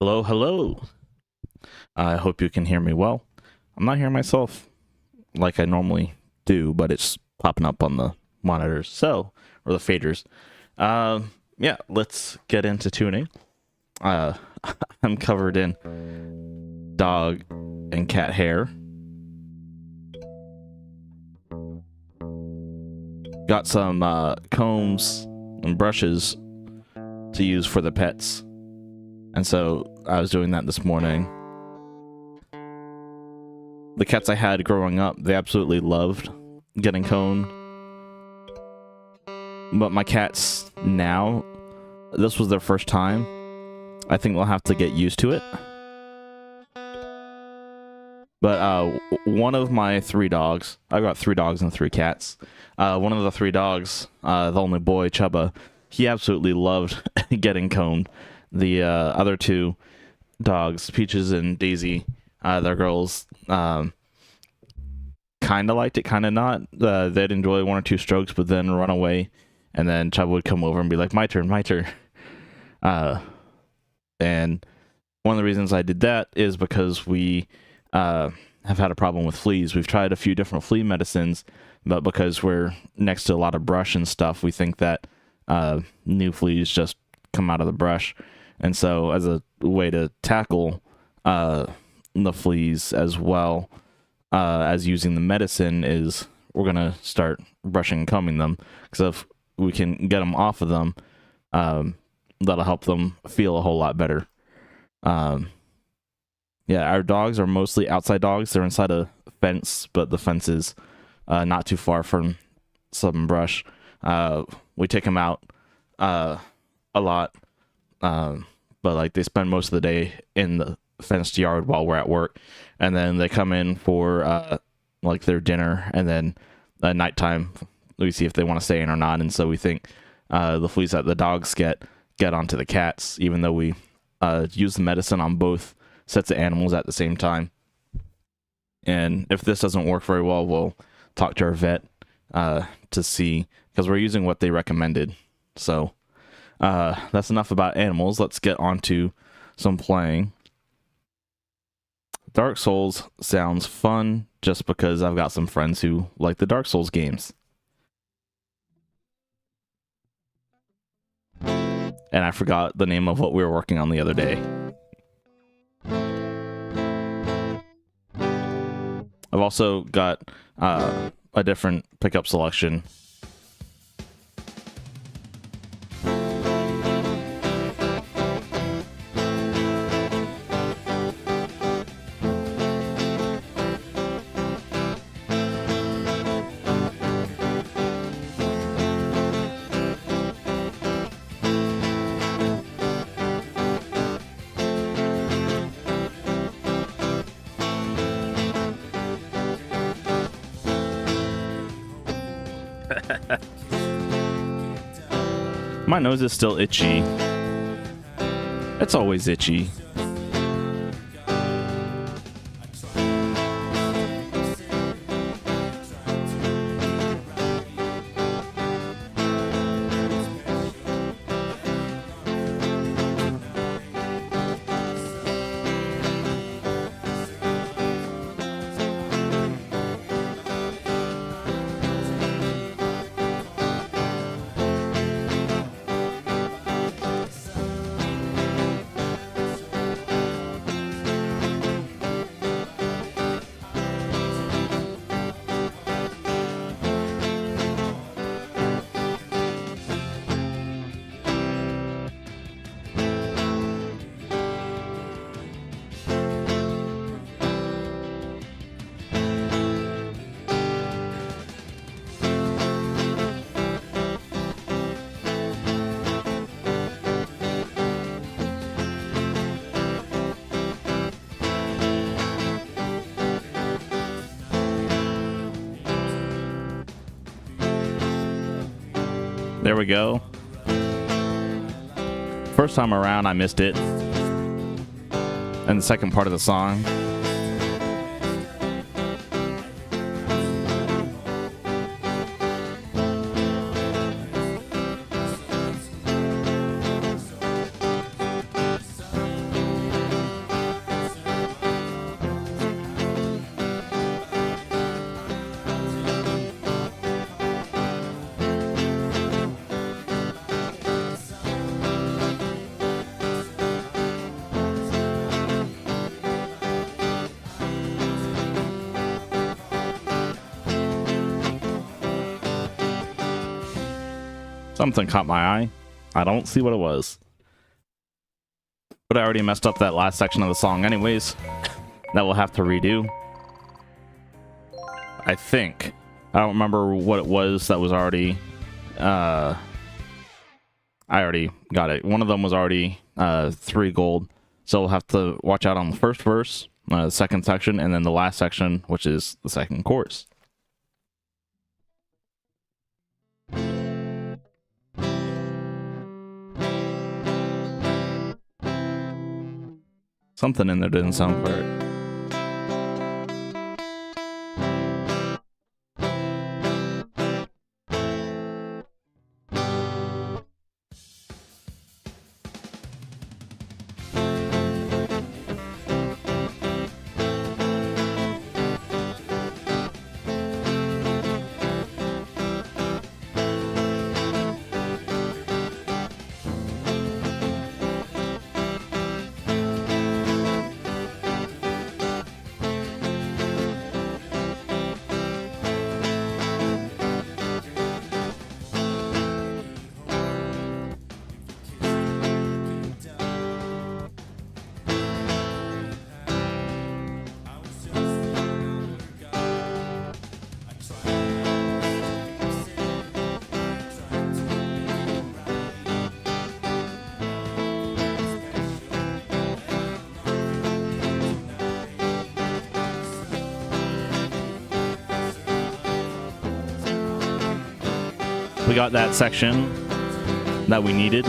Hello, hello. I hope you can hear me well. I'm not hearing myself like I normally do, but it's popping up on the monitors, or the faders. Yeah, let's get into tuning. I'm covered in dog and cat hair. Got some combs and brushes to use for the pets. And so I was doing that this morning. The cats I had growing up, they absolutely loved getting combed. But my cats now, this was their first time. I think they'll have to get used to it. But one of my 3 dogs, I've got 3 dogs and 3 cats. One of the 3 dogs, the only boy, Chubba, he absolutely loved getting combed. The other 2 dogs, Peaches and Daisy, they're girls, kind of liked it, kind of not. They'd enjoy 1 or 2 strokes, but then run away. And then Chubba would come over and be like, my turn, my turn. And one of the reasons I did that is because we have had a problem with fleas. We've tried a few different flea medicines, but because we're next to a lot of brush and stuff, we think that new fleas just come out of the brush. And so as a way to tackle the fleas as well as using the medicine is we're going to start brushing and combing them. Because if we can get them off of them, that'll help them feel a whole lot better. Yeah, our dogs are mostly outside dogs. They're inside a fence, but the fence is not too far from some brush. We take them out a lot, but like they spend most of the day in the fenced yard while we're at work, and then they come in for like their dinner, and then at nighttime we see if they want to stay in or not. And so we think the fleas that the dogs get onto the cats, even though we use the medicine on both sets of animals at the same time. And if this doesn't work very well, we'll talk to our vet to see, because we're using what they recommended. So that's enough about animals. Let's get on to some playing. Dark Souls sounds fun just because I've got some friends who like the Dark Souls games. And I forgot the name of what we were working on the other day. I've also got a different pickup selection. My nose is still itchy. It's always itchy. There we go. First time around, I missed it. And the second part of the song. Something caught my eye. I don't see what it was. But I already messed up that last section of the song anyways. That we'll have to redo. I think. I don't remember what it was that was already... I already got it. One of them was already 3 gold. So we'll have to watch out on the first verse, the second section, and then the last section, which is the second chorus. Something in there didn't sound right. We got that section that we needed.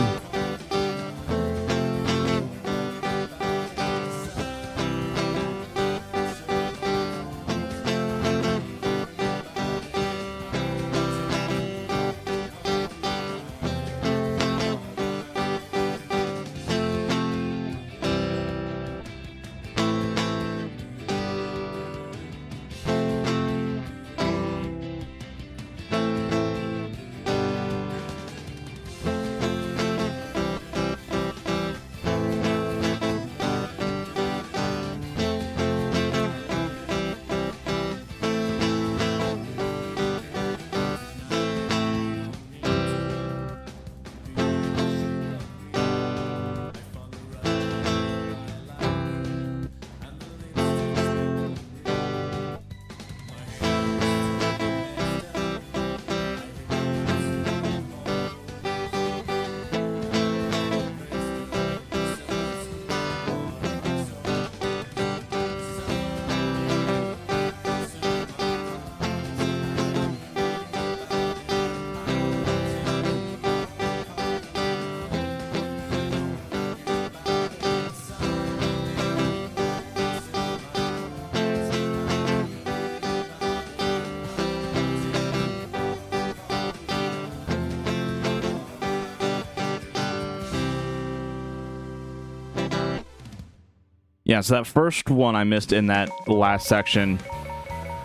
Yeah, so that first one I missed in that last section,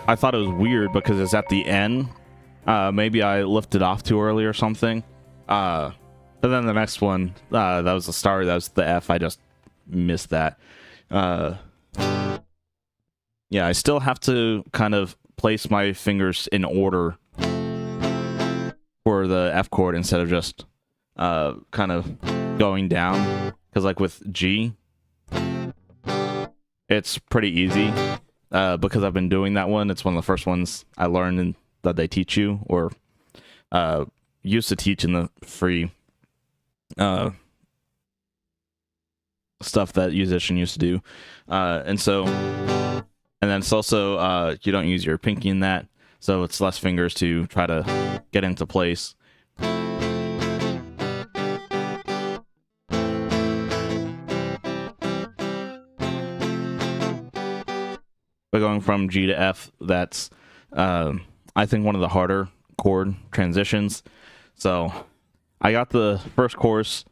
I thought it was weird because it's at the end. Maybe I lifted off too early or something. But then the next one, that was the star, that was the F. I just missed that. Yeah, I still have to kind of place my fingers in order for the F chord instead of just kind of going down. Because like with G, it's pretty easy because I've been doing that one. It's one of the first ones I learned that they teach you, or used to teach in the free stuff that Yousician used to do. And then it's also, you don't use your pinky in that, so it's less fingers to try to get into place. But going from G to F, that's, I think, one of the harder chord transitions. So I got the first chorus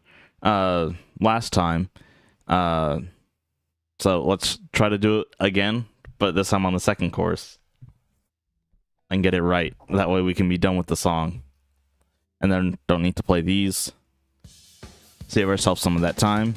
last time. So let's try to do it again, but this time on the second chorus. And get it right. That way we can be done with the song. And then don't need to play these. Save ourselves some of that time.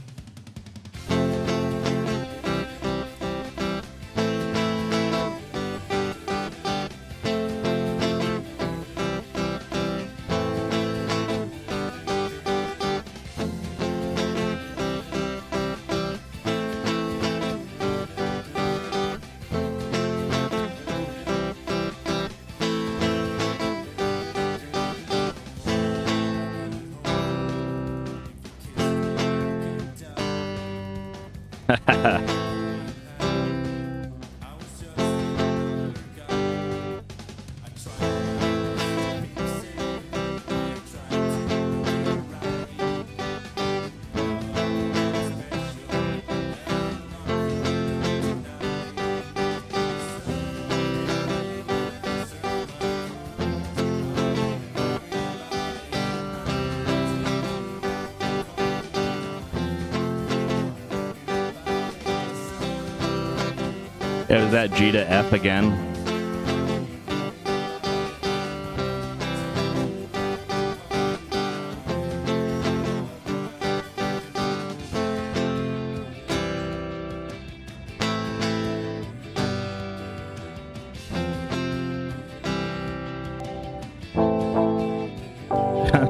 Yeah, is that G to F again?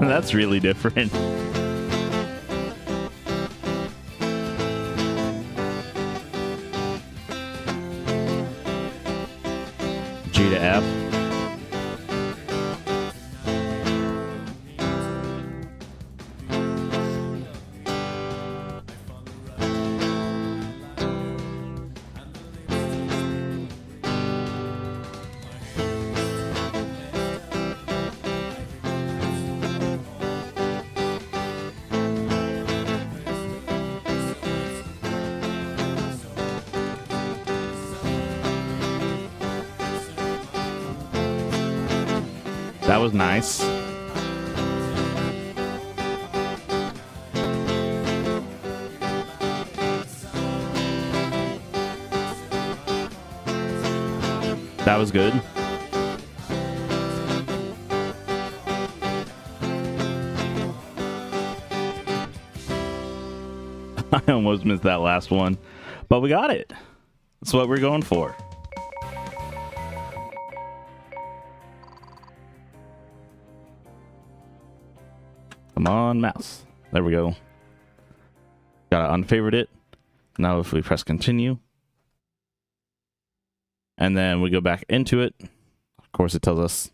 That's really different. G to F. That was nice. That was good. I almost missed that last one, but we got it. That's what we're going for. Come on, mouse. There we go. Gotta unfavorite it. Now if we press continue, and then we go back into it, of course it tells us,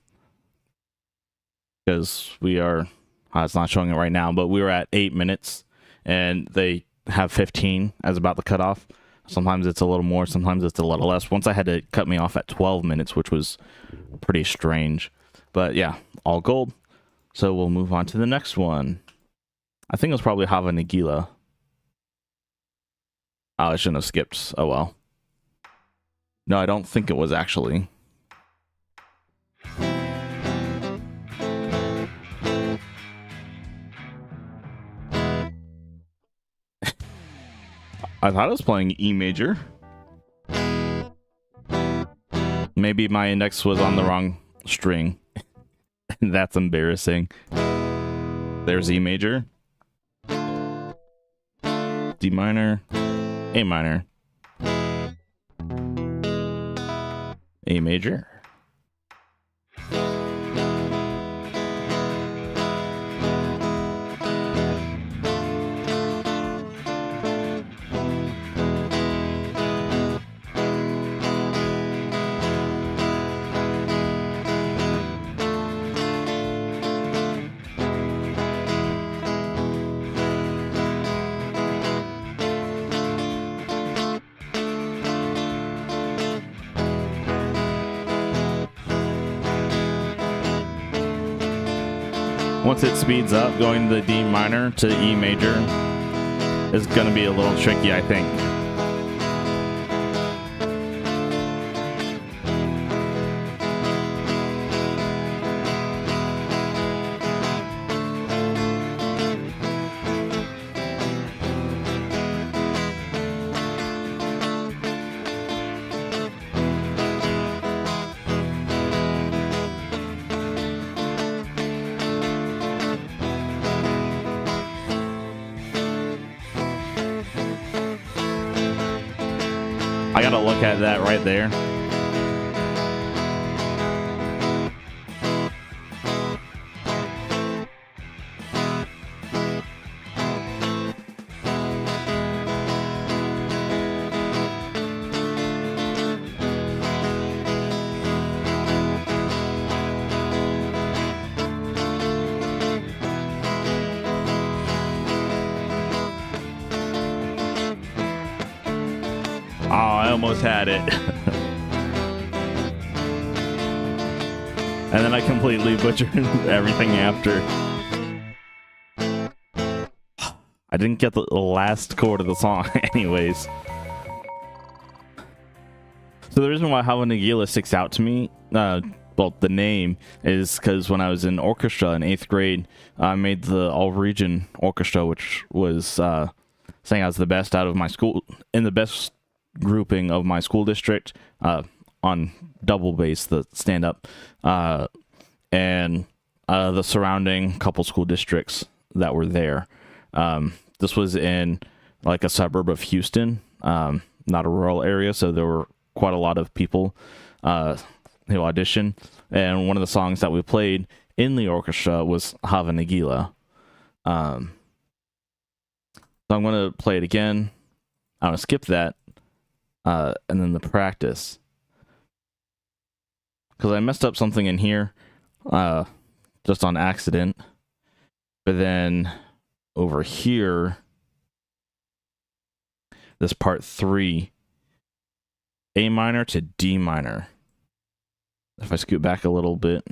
because we are, it's not showing it right now, but we were at 8 minutes, and they have 15 as about the cutoff. Sometimes it's a little more, sometimes it's a little less. Once I had to cut me off at 12 minutes, which was pretty strange. But yeah, all gold. So we'll move on to the next one. I think it was probably Hava Nagila. Oh, I shouldn't have skipped. Oh well. No, I don't think it was actually. I thought I was playing E major. Maybe my index was on the wrong string. That's embarrassing. There's E major, D minor, A minor, A major. Once it speeds up, going to the D minor to E major is going to be a little tricky, I think. I gotta look at that right there. Oh, I almost had it. And then I completely butchered everything after. I didn't get the last chord of the song anyways. So the reason why Hava Nagila sticks out to me, well, the name, is because when I was in orchestra in 8th grade, I made the all-region orchestra, which was saying I was the best out of my school, in the best grouping of my school district, on double bass, the stand-up, and the surrounding couple school districts that were there. This was in like a suburb of Houston, not a rural area, so there were quite a lot of people who auditioned, and one of the songs that we played in the orchestra was Hava Nagila. So I'm going to play it again. I'm going to skip that, and then the practice, because I messed up something in here just on accident, but then over here, this part 3, A minor to D minor. If I scoot back a little bit,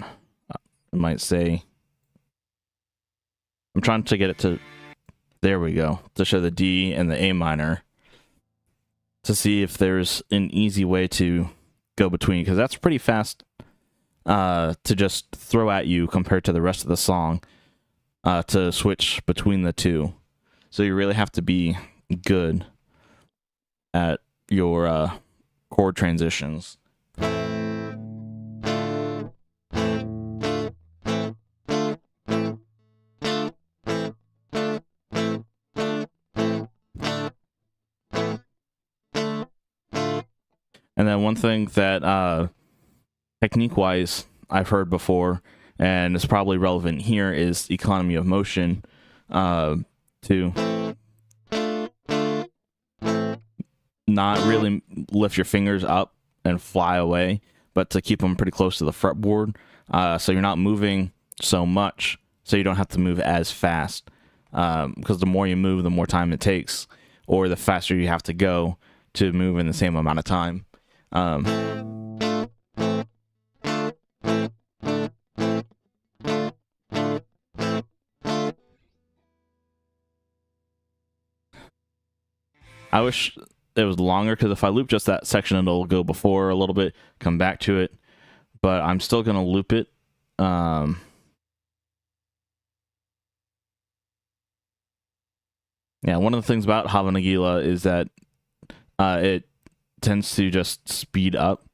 I might say, I'm trying to get it to, there we go, to show the D and the A minor, to see if there's an easy way to go between, because that's pretty fast to just throw at you compared to the rest of the song, to switch between the two. So you really have to be good at your chord transitions. And then one thing that technique-wise I've heard before, and is probably relevant here, is economy of motion, to not really lift your fingers up and fly away, but to keep them pretty close to the fretboard, so you're not moving so much, so you don't have to move as fast, because the more you move, the more time it takes, or the faster you have to go to move in the same amount of time. I wish it was longer, because if I loop just that section, it'll go before a little bit, come back to it, but I'm still going to loop it. Yeah, one of the things about Hava Nagila is that it tends to just speed up.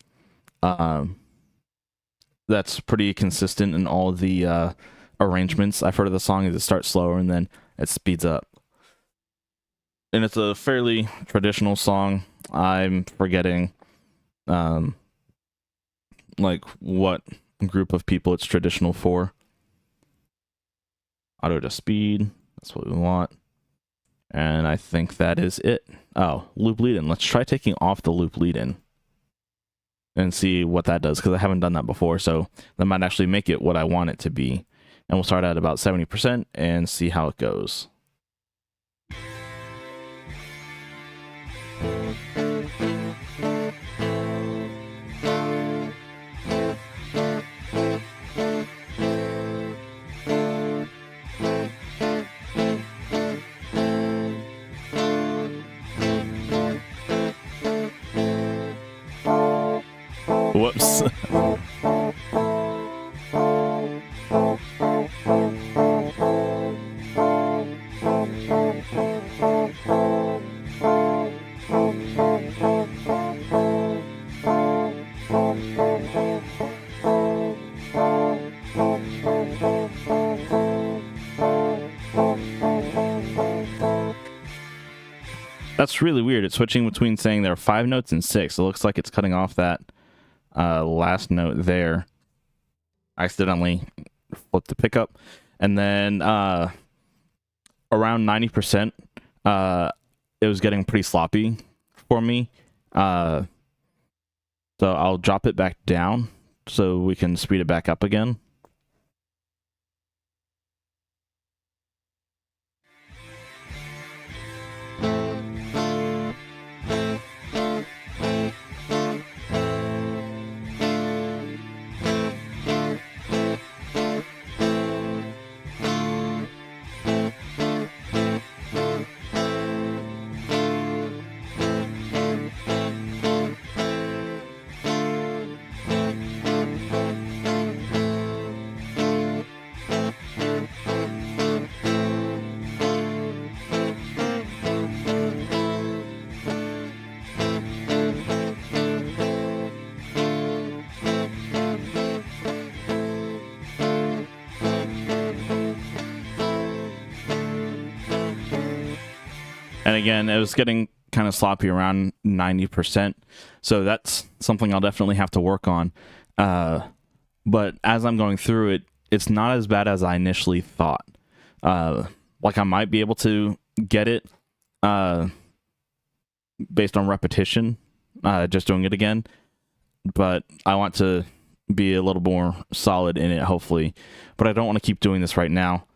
That's pretty consistent in all the arrangements I've heard of the song, is it starts slower and then it speeds up. And it's a fairly traditional song. I'm forgetting like what group of people it's traditional for. Auto to speed, that's what we want. And I think that is it. Oh, loop lead-in. Let's try taking off the loop lead-in and see what that does, because I haven't done that before, so that might actually make it what I want it to be. And we'll start at about 70% and see how it goes. Whoops. That's really weird. It's switching between saying there are 5 notes and 6. It looks like it's cutting off that last note there. I accidentally flipped the pickup. And then around 90%, it was getting pretty sloppy for me. So I'll drop it back down so we can speed it back up again. again, it was getting kind of sloppy around 90%. So that's something I'll definitely have to work on. But as I'm going through it, it's not as bad as I initially thought. Like I might be able to get it based on repetition, just doing it again. But I want to be a little more solid in it, hopefully. But I don't want to keep doing this right now.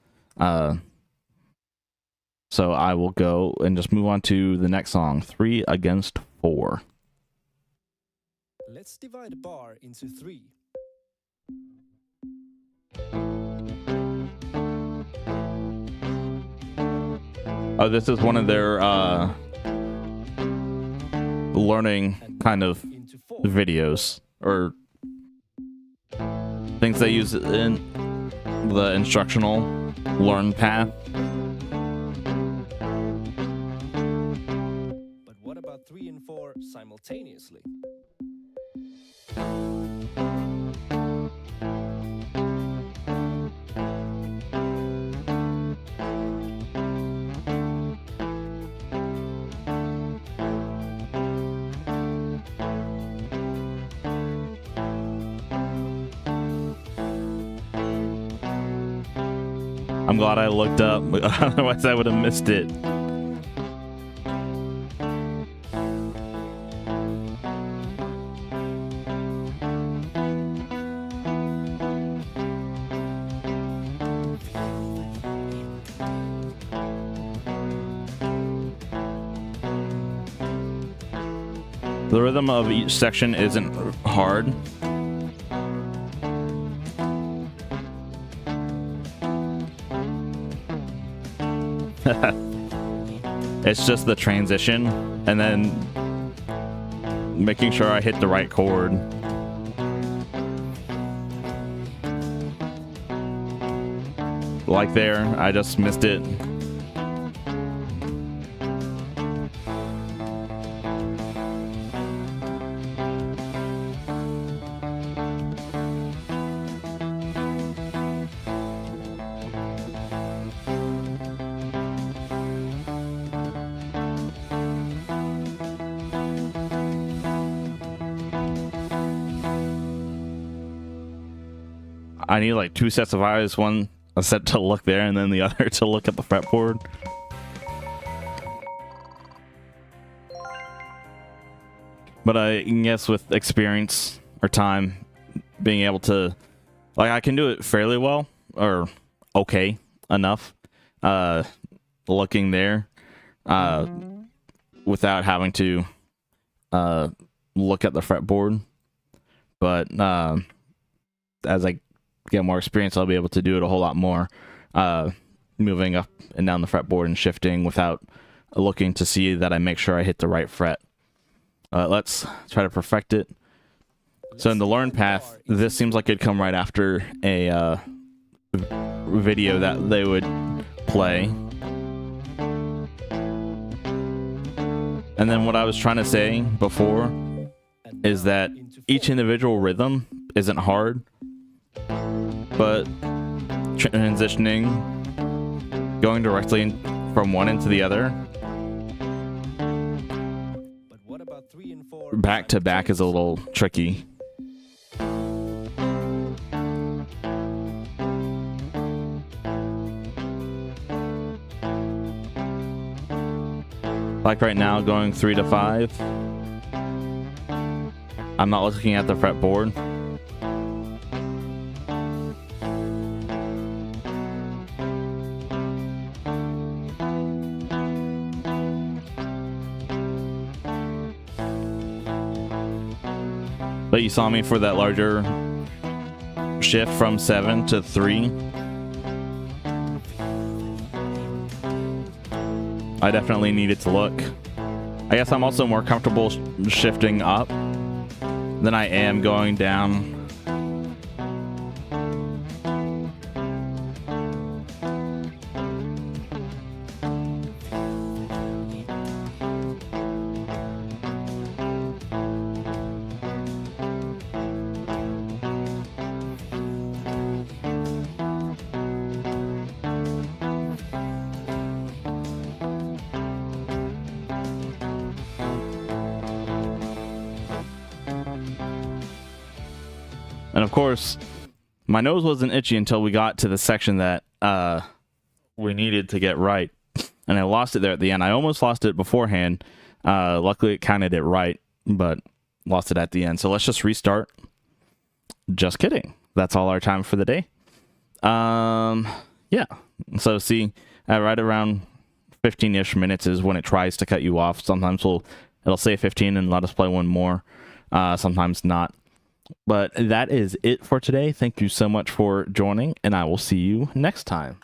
So I will go and just move on to the next song, 3 Against 4. Let's divide a bar into 3. Oh, this is one of their learning kind of videos or things they use in the instructional learn path. But what about 3 and 4 simultaneously? I'm glad I looked up, otherwise I would have missed it. The rhythm of each section isn't hard. It's just the transition and then making sure I hit the right chord. Like there, I just missed it. I need like 2 sets of eyes, one a set to look there and then the other to look at the fretboard. But I guess with experience or time, being able to, like, I can do it fairly well or okay enough, looking there, without having to look at the fretboard. But as I get more experience, I'll be able to do it a whole lot more, moving up and down the fretboard and shifting without looking to see that I make sure I hit the right fret. Let's try to perfect it. So in the learn path, this seems like it'd come right after a video that they would play. And then what I was trying to say before is that each individual rhythm isn't hard, but transitioning, going directly from one into the other, But what about 3 and 4 back to back, is a little tricky. Like right now, going 3 to 5, I'm not looking at the fretboard. But you saw me for that larger shift from 7 to 3. I definitely needed to look. I guess I'm also more comfortable shifting up than I am going down. And of course, my nose wasn't itchy until we got to the section that we needed to get right. And I lost it there at the end. I almost lost it beforehand. Luckily, it counted it right, but lost it at the end. So let's just restart. Just kidding. That's all our time for the day. Yeah. So see, right around 15-ish minutes is when it tries to cut you off. Sometimes it'll say 15 and let us play one more. Sometimes not. But that is it for today. Thank you so much for joining, and I will see you next time.